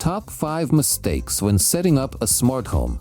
Top 5 mistakes when setting up a smart home.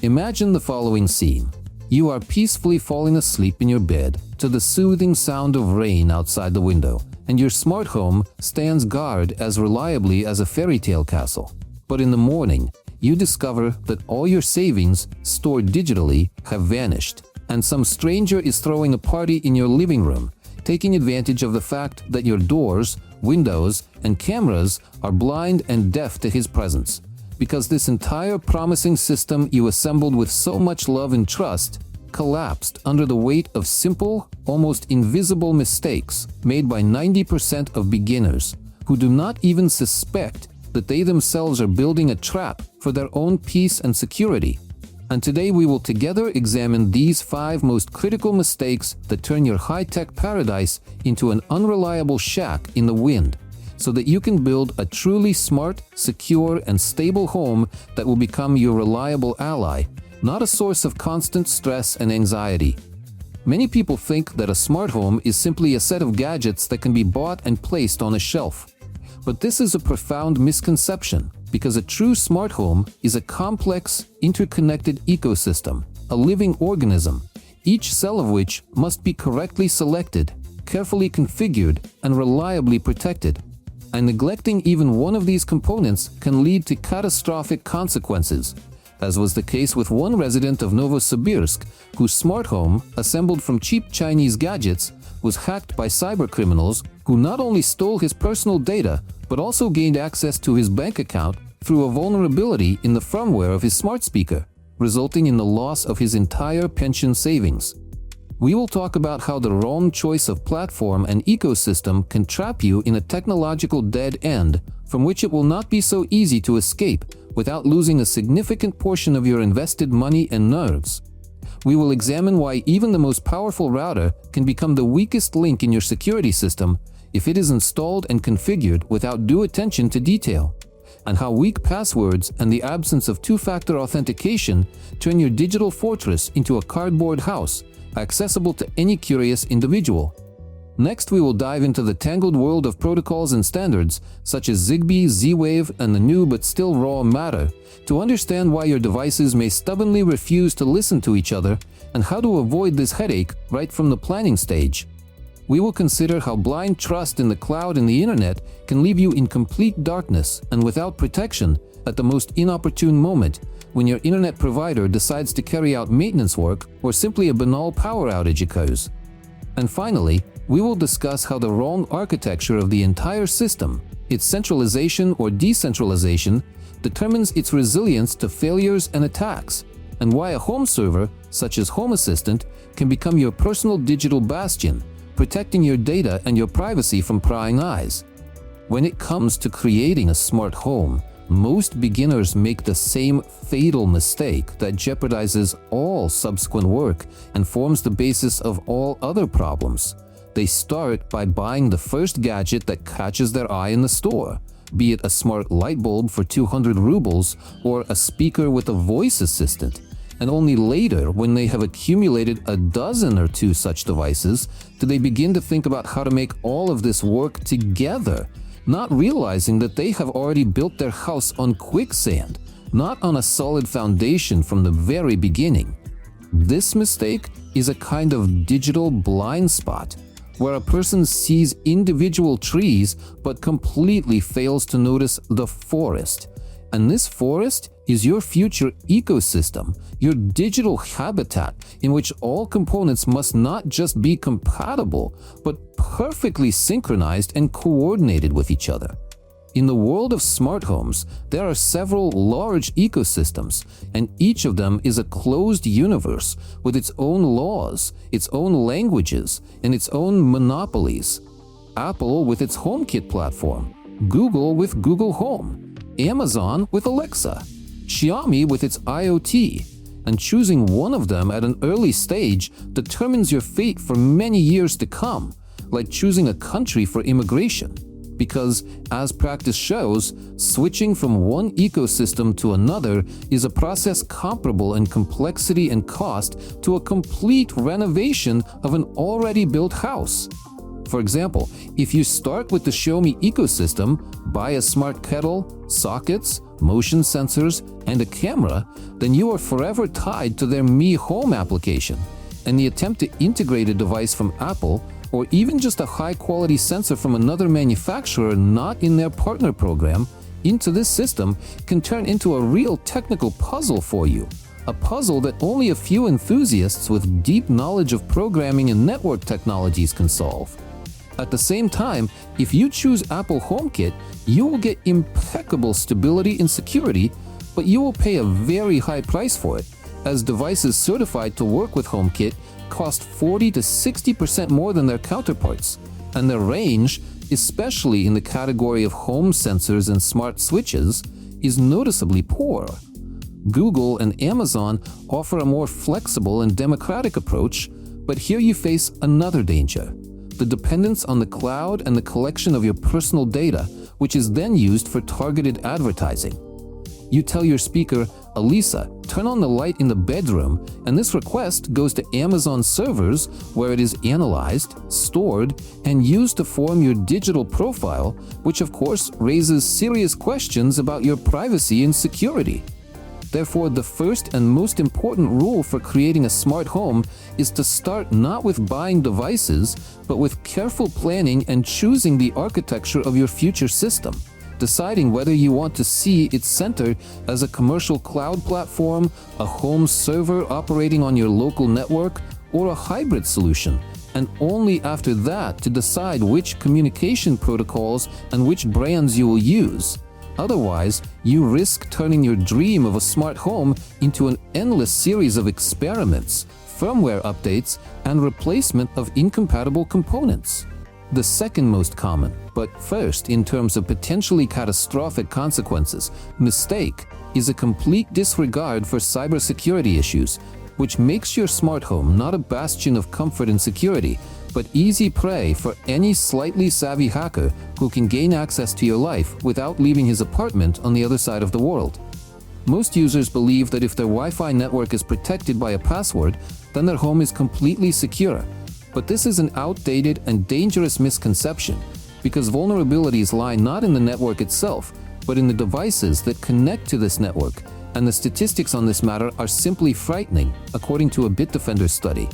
Imagine the following scene. You are peacefully falling asleep in your bed to the soothing sound of rain outside the window, and your smart home stands guard as reliably as a fairy tale castle. But in the morning, you discover that all your savings, stored digitally, have vanished, and some stranger is throwing a party in your living room, taking advantage of the fact that your doors, windows, and cameras are blind and deaf to his presence. Because this entire promising system you assembled with so much love and trust collapsed under the weight of simple, almost invisible mistakes made by 90% of beginners who do not even suspect that they themselves are building a trap for their own peace and security. And today we will together examine these 5 most critical mistakes that turn your high-tech paradise into an unreliable shack in the wind, so that you can build a truly smart, secure, and stable home that will become your reliable ally, not a source of constant stress and anxiety. Many people think that a smart home is simply a set of gadgets that can be bought and placed on a shelf. But this is a profound misconception, because a true smart home is a complex, interconnected ecosystem, a living organism, each cell of which must be correctly selected, carefully configured, and reliably protected. And neglecting even one of these components can lead to catastrophic consequences, as was the case with one resident of Novosibirsk whose smart home, assembled from cheap Chinese gadgets, was hacked by cybercriminals who not only stole his personal data but also gained access to his bank account through a vulnerability in the firmware of his smart speaker, resulting in the loss of his entire pension savings. We will talk about how the wrong choice of platform and ecosystem can trap you in a technological dead end from which it will not be so easy to escape without losing a significant portion of your invested money and nerves. We will examine why even the most powerful router can become the weakest link in your security system if it is installed and configured without due attention to detail, and how weak passwords and the absence of two-factor authentication turn your digital fortress into a cardboard house, accessible to any curious individual. Next, we will dive into the tangled world of protocols and standards, such as Zigbee, Z-Wave, and the new but still raw Matter, to understand why your devices may stubbornly refuse to listen to each other and how to avoid this headache right from the planning stage. We will consider how blind trust in the cloud and the internet can leave you in complete darkness and without protection at the most inopportune moment, when your internet provider decides to carry out maintenance work or simply a banal power outage occurs. And finally, we will discuss how the wrong architecture of the entire system, its centralization or decentralization, determines its resilience to failures and attacks, and why a home server, such as Home Assistant, can become your personal digital bastion, protecting your data and your privacy from prying eyes. When it comes to creating a smart home, most beginners make the same fatal mistake that jeopardizes all subsequent work and forms the basis of all other problems. They start by buying the first gadget that catches their eye in the store, be it a smart light bulb for 200 rubles or a speaker with a voice assistant. And only later, when they have accumulated a dozen or two such devices, do they begin to think about how to make all of this work together, not realizing that they have already built their house on quicksand, not on a solid foundation from the very beginning. This mistake is a kind of digital blind spot, where a person sees individual trees but completely fails to notice the forest. And this forest is your future ecosystem, your digital habitat in which all components must not just be compatible, but perfectly synchronized and coordinated with each other. In the world of smart homes, there are several large ecosystems, and each of them is a closed universe with its own laws, its own languages, and its own monopolies. Apple with its HomeKit platform, Google with Google Home, Amazon with Alexa, Xiaomi with its IoT, and choosing one of them at an early stage determines your fate for many years to come, like choosing a country for immigration. Because, as practice shows, switching from one ecosystem to another is a process comparable in complexity and cost to a complete renovation of an already built house. For example, if you start with the Xiaomi ecosystem, buy a smart kettle, sockets, motion sensors, and a camera, then you are forever tied to their Mi Home application. And the attempt to integrate a device from Apple, or even just a high-quality sensor from another manufacturer not in their partner program, into this system can turn into a real technical puzzle for you. A puzzle that only a few enthusiasts with deep knowledge of programming and network technologies can solve. At the same time, if you choose Apple HomeKit, you will get impeccable stability and security, but you will pay a very high price for it, as devices certified to work with HomeKit cost 40 to 60% more than their counterparts, and their range, especially in the category of home sensors and smart switches, is noticeably poor. Google and Amazon offer a more flexible and democratic approach, but here you face another danger: the dependence on the cloud and the collection of your personal data, which is then used for targeted advertising. You tell your speaker, "Alisa, turn on the light in the bedroom," and this request goes to Amazon servers where it is analyzed, stored, and used to form your digital profile, which of course raises serious questions about your privacy and security. Therefore, the first and most important rule for creating a smart home is to start not with buying devices, but with careful planning and choosing the architecture of your future system, deciding whether you want to see its center as a commercial cloud platform, a home server operating on your local network, or a hybrid solution, and only after that to decide which communication protocols and which brands you will use. Otherwise, you risk turning your dream of a smart home into an endless series of experiments, firmware updates, and replacement of incompatible components. The second most common, but first in terms of potentially catastrophic consequences, mistake is a complete disregard for cybersecurity issues, which makes your smart home not a bastion of comfort and security, but easy prey for any slightly savvy hacker who can gain access to your life without leaving his apartment on the other side of the world. Most users believe that if their Wi-Fi network is protected by a password, then their home is completely secure. But this is an outdated and dangerous misconception, because vulnerabilities lie not in the network itself, but in the devices that connect to this network, and the statistics on this matter are simply frightening, according to a Bitdefender study.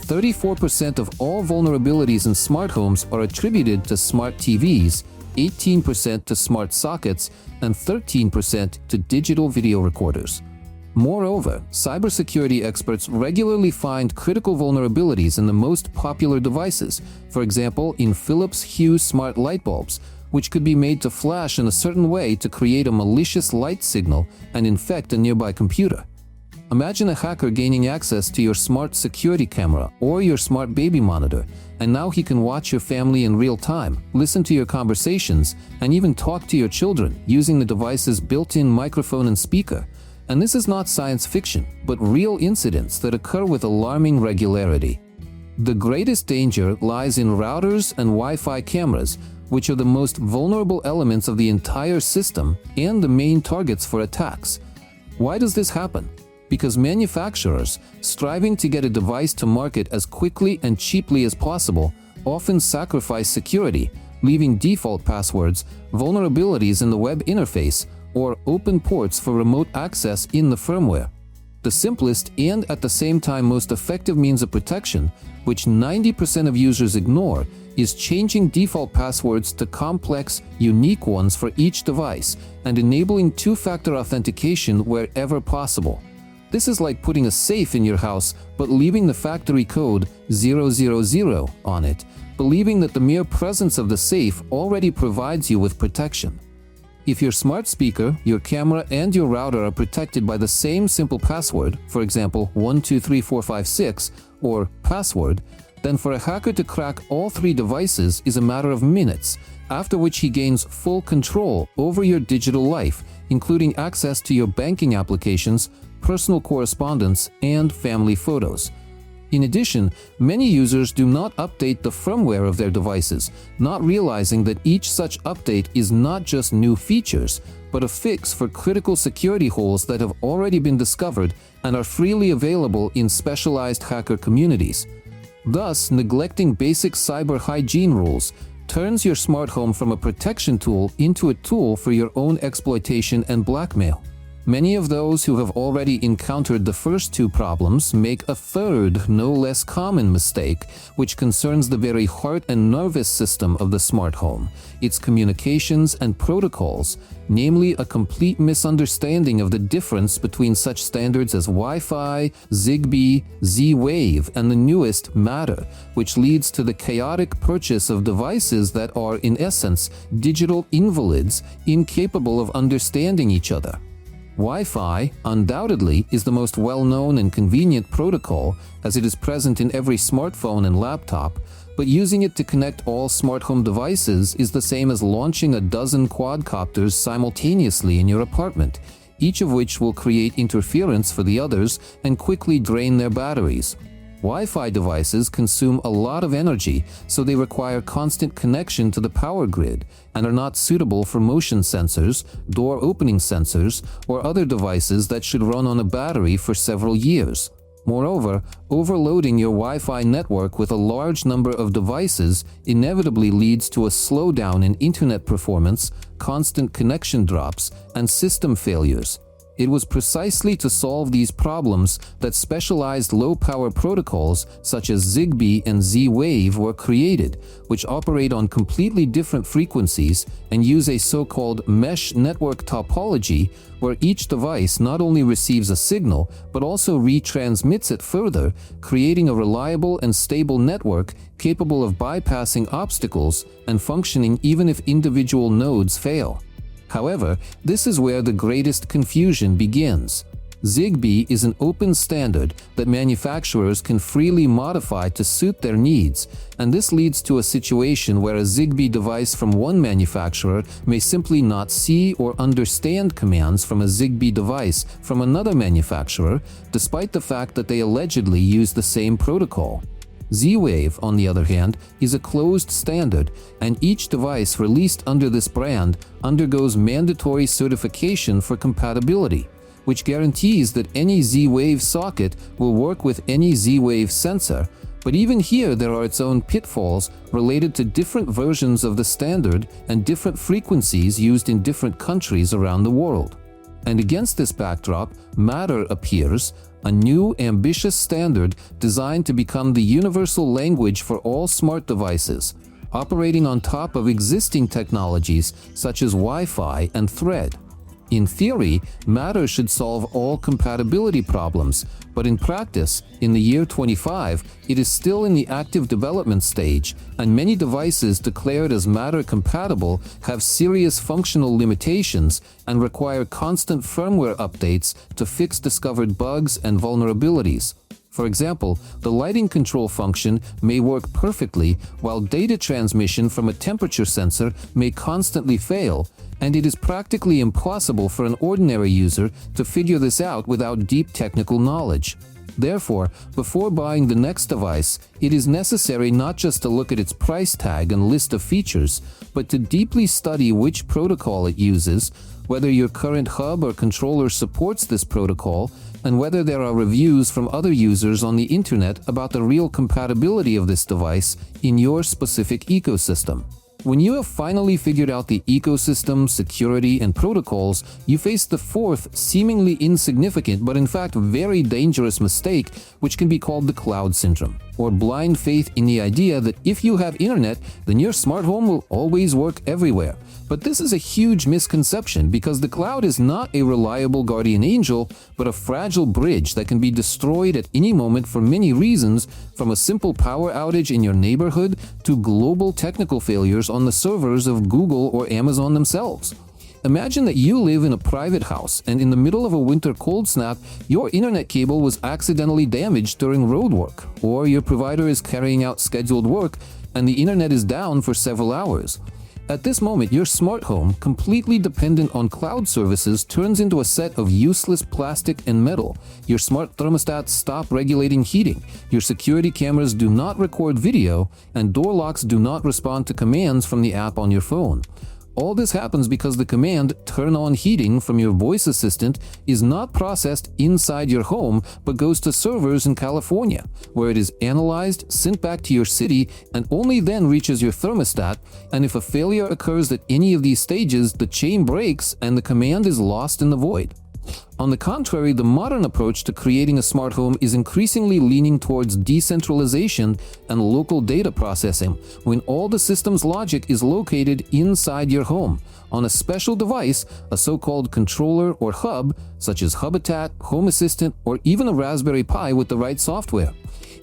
34% of all vulnerabilities in smart homes are attributed to smart TVs, 18% to smart sockets, and 13% to digital video recorders. Moreover, cybersecurity experts regularly find critical vulnerabilities in the most popular devices, for example in Philips Hue smart light bulbs, which could be made to flash in a certain way to create a malicious light signal and infect a nearby computer. Imagine a hacker gaining access to your smart security camera or your smart baby monitor, and now he can watch your family in real time, listen to your conversations, and even talk to your children using the device's built-in microphone and speaker. And this is not science fiction, but real incidents that occur with alarming regularity. The greatest danger lies in routers and Wi-Fi cameras, which are the most vulnerable elements of the entire system and the main targets for attacks. Why does this happen? Because manufacturers, striving to get a device to market as quickly and cheaply as possible, often sacrifice security, leaving default passwords, vulnerabilities in the web interface, or open ports for remote access in the firmware. The simplest and at the same time most effective means of protection, which 90% of users ignore, is changing default passwords to complex, unique ones for each device and enabling two-factor authentication wherever possible. This is like putting a safe in your house but leaving the factory code 000 on it, believing that the mere presence of the safe already provides you with protection. If your smart speaker, your camera, and your router are protected by the same simple password, for example 123456 or password, then for a hacker to crack all three devices is a matter of minutes, after which he gains full control over your digital life, including access to your banking applications, personal correspondence, and family photos. In addition, many users do not update the firmware of their devices, not realizing that each such update is not just new features, but a fix for critical security holes that have already been discovered and are freely available in specialized hacker communities. Thus, neglecting basic cyber hygiene rules turns your smart home from a protection tool into a tool for your own exploitation and blackmail. Many of those who have already encountered the first two problems make a third, no less common mistake, which concerns the very heart and nervous system of the smart home, its communications and protocols, namely a complete misunderstanding of the difference between such standards as Wi-Fi, Zigbee, Z-Wave, and the newest Matter, which leads to the chaotic purchase of devices that are, in essence, digital invalids, incapable of understanding each other. Wi-Fi, undoubtedly, is the most well-known and convenient protocol, as it is present in every smartphone and laptop, but using it to connect all smart home devices is the same as launching a dozen quadcopters simultaneously in your apartment, each of which will create interference for the others and quickly drain their batteries. Wi-Fi devices consume a lot of energy, so they require constant connection to the power grid and are not suitable for motion sensors, door opening sensors, or other devices that should run on a battery for several years. Moreover, overloading your Wi-Fi network with a large number of devices inevitably leads to a slowdown in internet performance, constant connection drops, and system failures. It was precisely to solve these problems that specialized low-power protocols such as Zigbee and Z-Wave were created, which operate on completely different frequencies and use a so-called mesh network topology, where each device not only receives a signal but also retransmits it further, creating a reliable and stable network capable of bypassing obstacles and functioning even if individual nodes fail. However, this is where the greatest confusion begins. Zigbee is an open standard that manufacturers can freely modify to suit their needs, and this leads to a situation where a Zigbee device from one manufacturer may simply not see or understand commands from a Zigbee device from another manufacturer, despite the fact that they allegedly use the same protocol. Z-Wave, on the other hand, is a closed standard, and each device released under this brand undergoes mandatory certification for compatibility, which guarantees that any Z-Wave socket will work with any Z-Wave sensor. But even here there are its own pitfalls related to different versions of the standard and different frequencies used in different countries around the world. And against this backdrop, Matter appears, a new, ambitious standard designed to become the universal language for all smart devices, operating on top of existing technologies such as Wi-Fi and Thread. In theory, Matter should solve all compatibility problems, but in practice, in the year 25, it is still in the active development stage, and many devices declared as Matter compatible have serious functional limitations and require constant firmware updates to fix discovered bugs and vulnerabilities. For example, the lighting control function may work perfectly, while data transmission from a temperature sensor may constantly fail, and it is practically impossible for an ordinary user to figure this out without deep technical knowledge. Therefore, before buying the next device, it is necessary not just to look at its price tag and list of features, but to deeply study which protocol it uses, whether your current hub or controller supports this protocol, and whether there are reviews from other users on the internet about the real compatibility of this device in your specific ecosystem. When you have finally figured out the ecosystem, security, and protocols, you face the fourth, seemingly insignificant but in fact very dangerous mistake, which can be called the cloud syndrome, or blind faith in the idea that if you have internet, then your smart home will always work everywhere. But this is a huge misconception, because the cloud is not a reliable guardian angel, but a fragile bridge that can be destroyed at any moment for many reasons, from a simple power outage in your neighborhood to global technical failures on the servers of Google or Amazon themselves. Imagine that you live in a private house, and in the middle of a winter cold snap, your internet cable was accidentally damaged during roadwork, or your provider is carrying out scheduled work and the internet is down for several hours. At this moment, your smart home, completely dependent on cloud services, turns into a set of useless plastic and metal. Your smart thermostats stop regulating heating, your security cameras do not record video, and door locks do not respond to commands from the app on your phone. All this happens because the command "turn on heating" from your voice assistant is not processed inside your home but goes to servers in California, where it is analyzed, sent back to your city, and only then reaches your thermostat, and if a failure occurs at any of these stages, the chain breaks and the command is lost in the void. On the contrary, the modern approach to creating a smart home is increasingly leaning towards decentralization and local data processing, when all the system's logic is located inside your home, on a special device, a so-called controller or hub, such as Habitat, Home Assistant, or even a Raspberry Pi with the right software.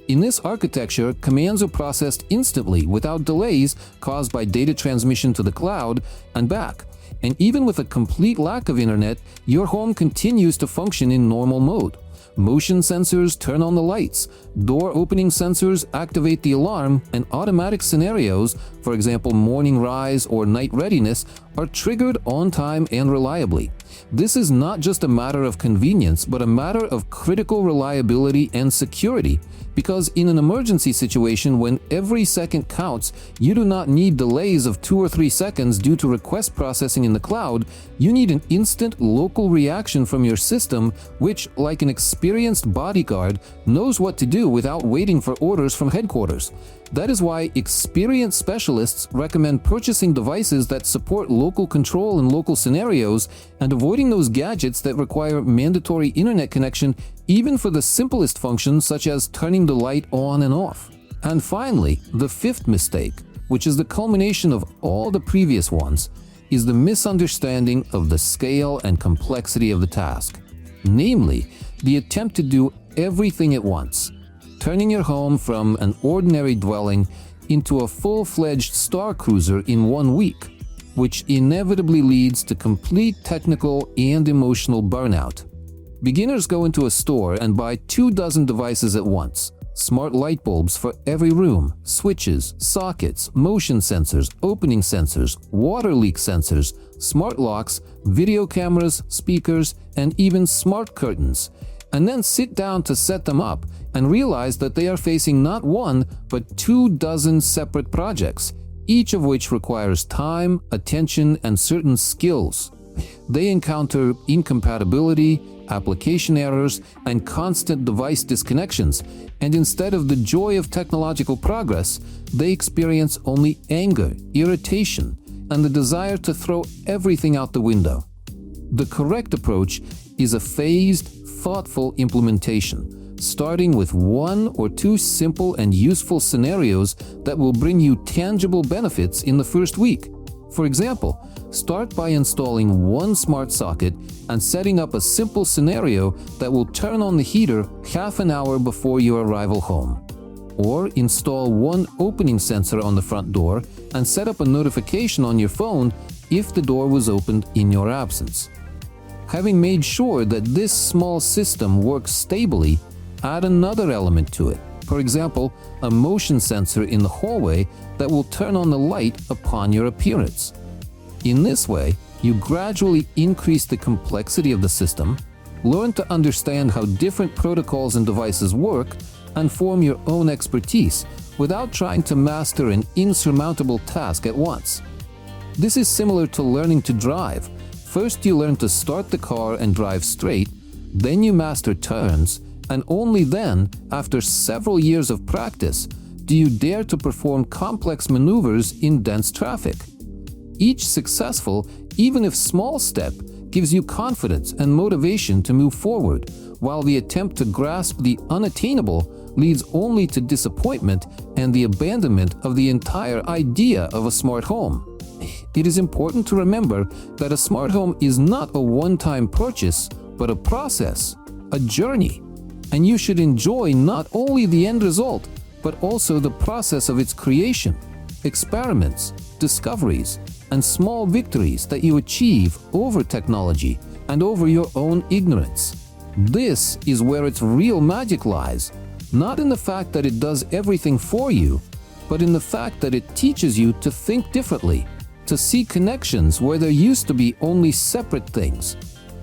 In this architecture, commands are processed instantly without delays caused by data transmission to the cloud and back. And even with a complete lack of internet, your home continues to function in normal mode. Motion sensors turn on the lights, door opening sensors activate the alarm, and automatic scenarios, for example morning rise or night readiness, are triggered on time and reliably. This is not just a matter of convenience, but a matter of critical reliability and security, because in an emergency situation when every second counts, you do not need delays of 2 or 3 seconds due to request processing in the cloud. You need an instant local reaction from your system, which, like an experienced bodyguard, knows what to do without waiting for orders from headquarters. That is why experienced specialists recommend purchasing devices that support local control in local scenarios and avoiding those gadgets that require mandatory internet connection, even for the simplest functions such as turning the light on and off. And finally, the fifth mistake, which is the culmination of all the previous ones, is the misunderstanding of the scale and complexity of the task. Namely, the attempt to do everything at once, turning your home from an ordinary dwelling into a full-fledged star cruiser in 1 week, which inevitably leads to complete technical and emotional burnout. Beginners go into a store and buy 24 devices at once. Smart light bulbs for every room, switches, sockets, motion sensors, opening sensors, water leak sensors, smart locks, video cameras, speakers, and even smart curtains. And then sit down to set them up and realize that they are facing not 1 but 24 separate projects, each of which requires time, attention, and certain skills. They encounter incompatibility, application errors, and constant device disconnections, and instead of the joy of technological progress, they experience only anger, irritation, and the desire to throw everything out the window. The correct approach is a phased, thoughtful implementation, starting with 1 or 2 simple and useful scenarios that will bring you tangible benefits in the first week. For example, start by installing 1 smart socket and setting up a simple scenario that will turn on the heater half an hour before your arrival home. Or install 1 opening sensor on the front door and set up a notification on your phone if the door was opened in your absence. Having made sure that this small system works stably, add another element to it. For example, a motion sensor in the hallway that will turn on the light upon your appearance. In this way, you gradually increase the complexity of the system, learn to understand how different protocols and devices work, and form your own expertise without trying to master an insurmountable task at once. This is similar to learning to drive. First, you learn to start the car and drive straight, then you master turns, and only then, after several years of practice, do you dare to perform complex maneuvers in dense traffic. Each successful, even if small step, gives you confidence and motivation to move forward, while the attempt to grasp the unattainable leads only to disappointment and the abandonment of the entire idea of a smart home. It is important to remember that a smart home is not a one-time purchase, but a process, a journey, and you should enjoy not only the end result, but also the process of its creation, experiments, discoveries, and small victories that you achieve over technology and over your own ignorance. This is where its real magic lies, not in the fact that it does everything for you, but in the fact that it teaches you to think differently, to see connections where there used to be only separate things,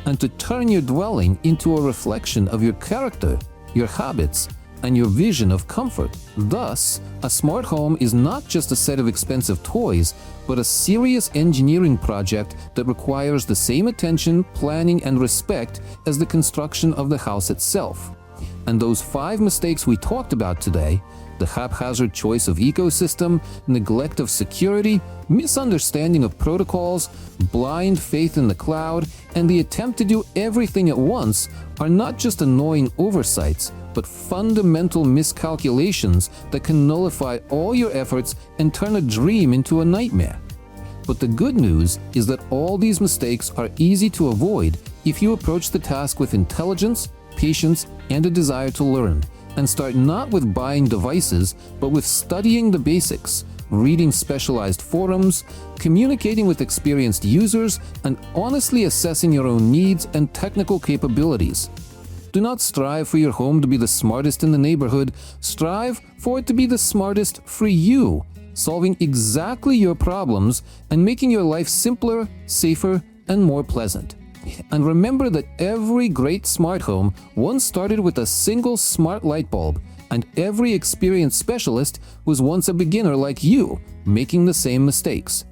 and to turn your dwelling into a reflection of your character, your habits, and your vision of comfort. Thus, a smart home is not just a set of expensive toys, but a serious engineering project that requires the same attention, planning, and respect as the construction of the house itself. And those 5 mistakes we talked about today, the haphazard choice of ecosystem, neglect of security, misunderstanding of protocols, blind faith in the cloud, and the attempt to do everything at once, are not just annoying oversights, but fundamental miscalculations that can nullify all your efforts and turn a dream into a nightmare. But the good news is that all these mistakes are easy to avoid if you approach the task with intelligence, patience, and a desire to learn, and start not with buying devices, but with studying the basics, reading specialized forums, communicating with experienced users, and honestly assessing your own needs and technical capabilities. Do not strive for your home to be the smartest in the neighborhood. Strive for it to be the smartest for you, solving exactly your problems and making your life simpler, safer, and more pleasant. And remember that every great smart home once started with a single smart light bulb, and every experienced specialist was once a beginner like you, making the same mistakes.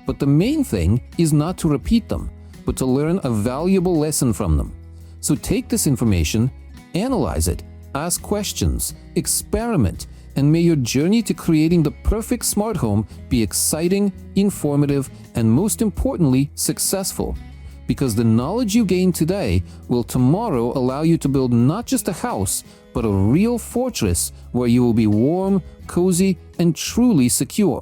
But the main thing is not to repeat them, but to learn a valuable lesson from them. So take this information, analyze it, ask questions, experiment, and may your journey to creating the perfect smart home be exciting, informative, and most importantly, successful. Because the knowledge you gain today will tomorrow allow you to build not just a house, but a real fortress where you will be warm, cozy, and truly secure.